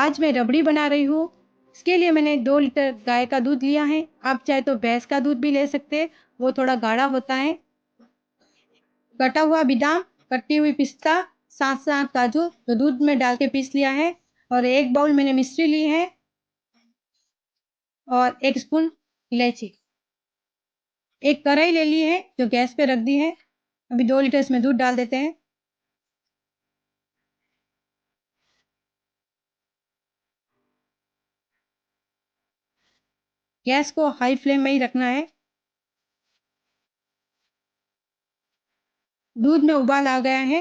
आज मैं रबड़ी बना रही हूँ। इसके लिए मैंने 2 लीटर गाय का दूध लिया है। आप चाहे तो भैंस का दूध भी ले सकते हैं, वो थोड़ा गाढ़ा होता है। कटा हुआ बादाम, कटी हुई पिस्ता, साथ-साथ काजू जो दूध में डाल के पीस लिया है और 1 बाउल मैंने मिश्री ली है और 1 स्पून इलायची। एक कढ़ाई ले ली है जो गैस पे रख दी है। अभी 2 लीटर इसमें दूध डाल देते हैं। गैस को हाई फ्लेम में ही रखना है। दूध में उबाल आ गया है।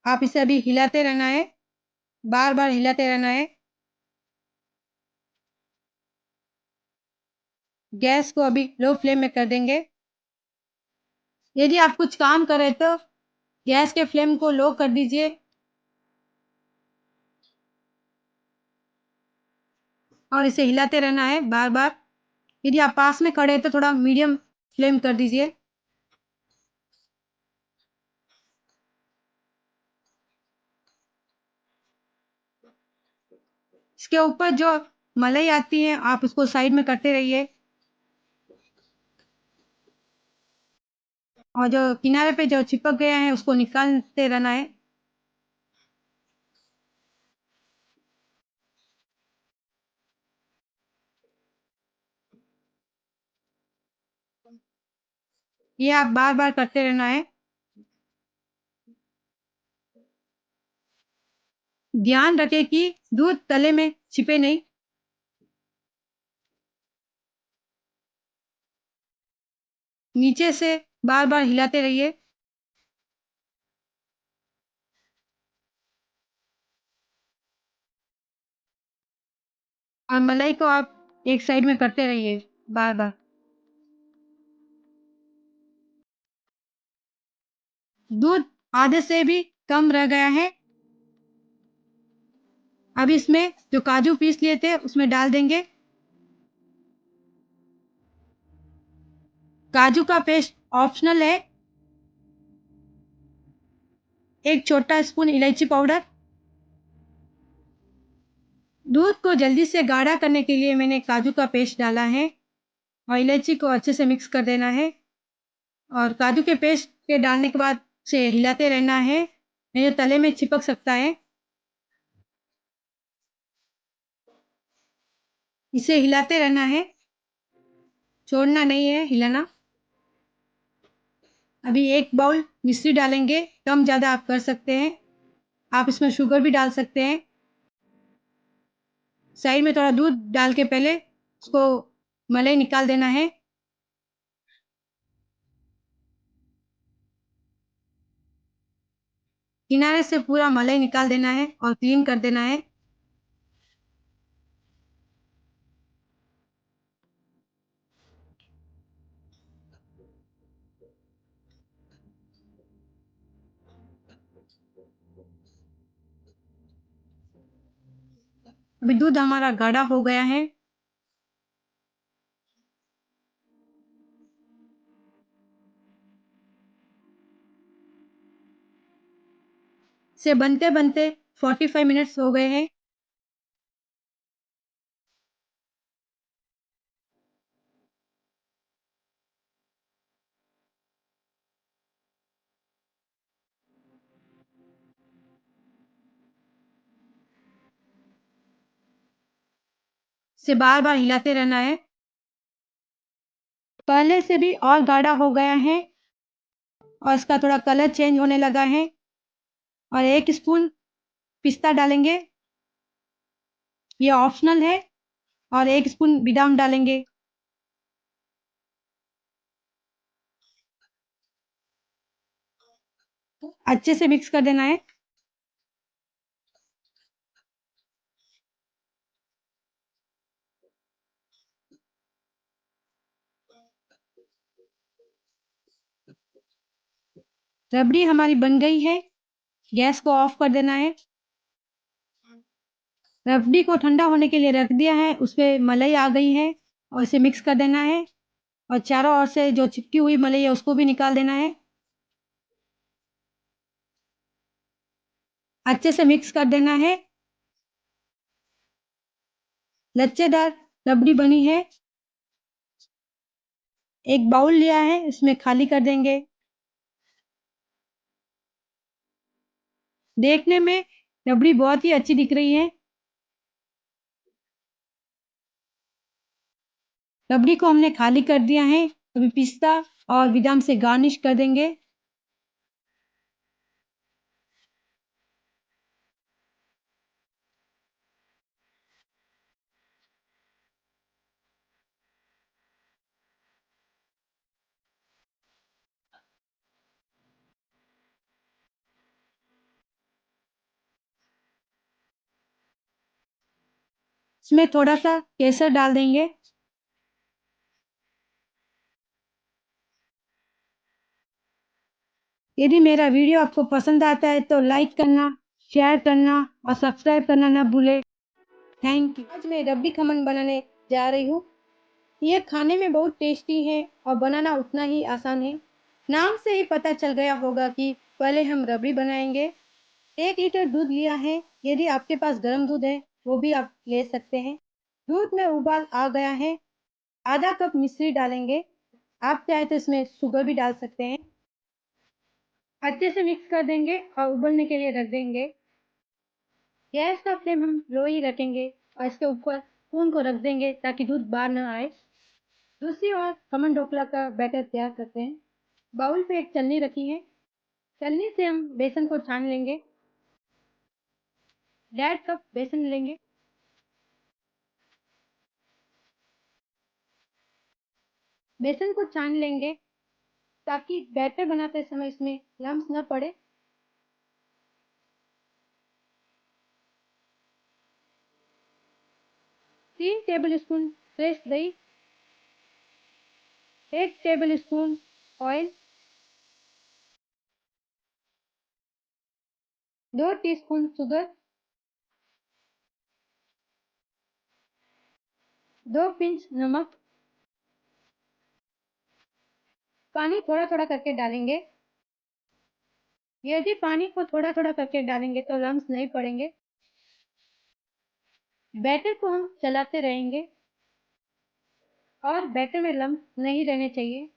आप इसे अभी हिलाते रहना है, बार-बार हिलाते रहना है। गैस को अभी लो फ्लेम में कर देंगे। यदि आप कुछ काम कर रहे तो गैस के फ्लेम को लो कर दीजिए और इसे हिलाते रहना है बार-बार। यदि आप पास में खड़े हैं तो थोड़ा मीडियम फ्लेम कर दीजिए। इसके ऊपर जो मलाई आती है आप उसको साइड में करते रहिए और जो किनारे पे जो चिपक गया है उसको निकालते रहना है। ये आप बार-बार करते रहना है। ध्यान रखें कि दूध तले में छिपे नहीं। नीचे से बार-बार हिलाते रहिए। और मलाई को आप एक साइड में करते रहिए बार-बार। दूध आधे से भी कम रह गया है। अब इसमें जो काजू पीस लिए थे उसमें डाल देंगे। काजू का पेस्ट ऑप्शनल है। 1 छोटा स्पून इलायची पाउडर। दूध को जल्दी से गाढ़ा करने के लिए मैंने काजू का पेस्ट डाला है और इलायची को अच्छे से मिक्स कर देना है और काजू के पेस्ट के डालने के बाद से हिलाते रहना है, नहीं तो तले में चिपक सकता है। इसे हिलाते रहना है, छोड़ना नहीं है हिलाना। अभी 1 बाउल मिश्री डालेंगे, कम ज़्यादा आप कर सकते हैं। आप इसमें शुगर भी डाल सकते हैं। साइड में थोड़ा दूध डाल के पहले उसको मलाई निकाल देना है। किनारे से पूरा मलाई निकाल देना है और क्लीन कर देना है। अभी दूध हमारा गाढ़ा हो गया है। इसे बनते-बनते 45 मिनट्स हो गए हैं। इसे बार-बार हिलाते रहना है। पहले से भी और गाढ़ा हो गया है और इसका थोड़ा कलर चेंज होने लगा है और 1 स्पून पिस्ता डालेंगे। ये ऑप्शनल है और 1 स्पून बादाम डालेंगे। अच्छे से मिक्स कर देना है। रबड़ी हमारी बन गई है। गैस को ऑफ कर देना है। रबड़ी को ठंडा होने के लिए रख दिया है, उसपे मलाई आ गई है और इसे मिक्स कर देना है और चारों ओर से जो चिपकी हुई मलाई है उसको भी निकाल देना है। अच्छे से मिक्स कर देना है। लच्छेदार रबड़ी बनी है। एक बाउल लिया है, इसमें खाली कर देंगे। देखने में रबड़ी बहुत ही अच्छी दिख रही है। रबड़ी को हमने खाली कर दिया है। अभी पिस्ता और बादाम से गार्निश कर देंगे। इसमें थोड़ा सा केसर डाल देंगे। यदि मेरा वीडियो आपको पसंद आता है तो लाइक करना, शेयर करना और सब्सक्राइब करना ना भूले। Thank you. आज मैं रबड़ी खमन बनाने जा रही हूँ। यह खाने में बहुत टेस्टी है और बनाना उतना ही आसान है। नाम से ही पता चल गया होगा कि पहले हम रबड़ी बनाएंगे। 1 लीटर दूध लिया है। यदि आपके पास गर्म दूध है वो भी आप ले सकते हैं। दूध में उबाल आ गया है। आधा कप मिश्री डालेंगे। आप चाहे तो इसमें शुगर भी डाल सकते हैं। अच्छे से मिक्स कर देंगे और उबलने के लिए रख देंगे। गैस का फ्लेम हम लो ही रखेंगे और इसके ऊपर स्पून को रख देंगे ताकि दूध बाहर न आए। दूसरी ओर खमन ढोकला का बैटर तैयार करते हैं। बाउल पे एक छलनी रखी है। छलनी से हम बेसन को छान लेंगे। 1.5 कप बेसन लेंगे। बेसन को छान लेंगे ताकि बैटर बनाते समय इसमें लम्स न पड़े। 3 टेबल स्पून फ्रेश दही, 1 table spoon oil, 2 teaspoon sugar, 2 pinch नमक। पानी थोड़ा थोड़ा करके डालेंगे। यदि पानी को थोड़ा थोड़ा करके डालेंगे तो लम्स नहीं पड़ेंगे। बैटर को हम चलाते रहेंगे और बैटर में लम्स नहीं रहने चाहिए।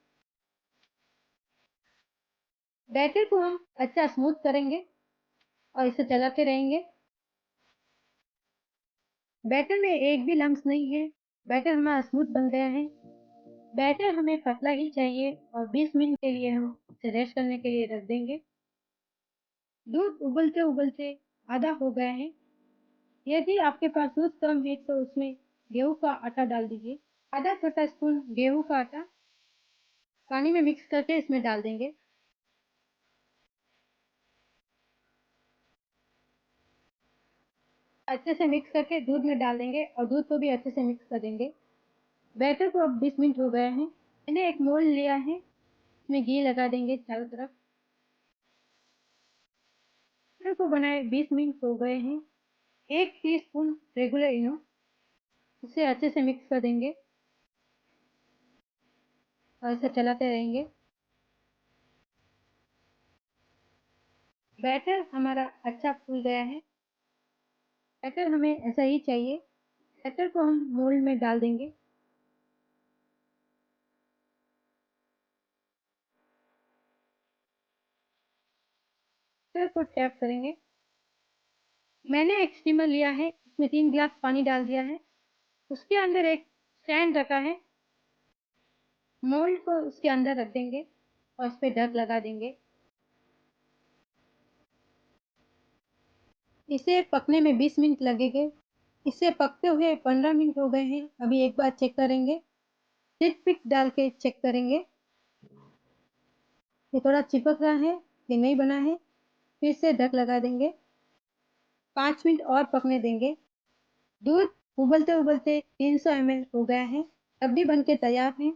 बैटर को हम अच्छा स्मूथ करेंगे और इसे चलाते रहेंगे। बैटर में एक भी लम्स नहीं है। बैटर हमारा स्मूथ बन गया है। बैटर हमें पतला ही चाहिए और 20 मिनट के लिए हम इसे रेस्ट करने के लिए रख देंगे। दूध उबलते उबलते आधा हो गया है। यदि आपके पास दूध कम है तो उसमें गेहूं का आटा डाल दीजिए। आधा छोटा स्पून गेहूं का आटा पानी में मिक्स करके इसमें डाल देंगे। अच्छे से मिक्स करके दूध में डाल देंगे और दूध को भी अच्छे से मिक्स कर देंगे। बैटर को अब 20 मिनट हो गए हैं। मैंने एक मोल्ड लिया है, इसमें घी लगा देंगे चारों तरफ। बैटर को बनाए 20 मिनट हो गए हैं। 1 टीस्पून रेगुलर इनो, इसे अच्छे से मिक्स कर देंगे और इसे चलाते रहेंगे। बैटर हमारा अच्छा फूल गया है। बैटर हमें ऐसा ही चाहिए। बैटर को हम मोल्ड में डाल देंगे। बैटर को टैप करेंगे। मैंने एक स्टीमर लिया है, इसमें 3 गिलास पानी डाल दिया है। उसके अंदर एक स्टैंड रखा है। मोल्ड को उसके अंदर रख देंगे और इस पे ढक लगा देंगे। इसे पकने में 20 मिनट लगेंगे। इसे पकते हुए 15 मिनट हो गए हैं। अभी एक बार चेक करेंगे। टिक पिक डाल के चेक करेंगे। ये थोड़ा चिपक रहा है, ये नहीं बना है। फिर से ढक लगा देंगे। 5 मिनट और पकने देंगे। दूध उबलते उबलते 300 ml हो गया है। अब भी बन के तैयार है।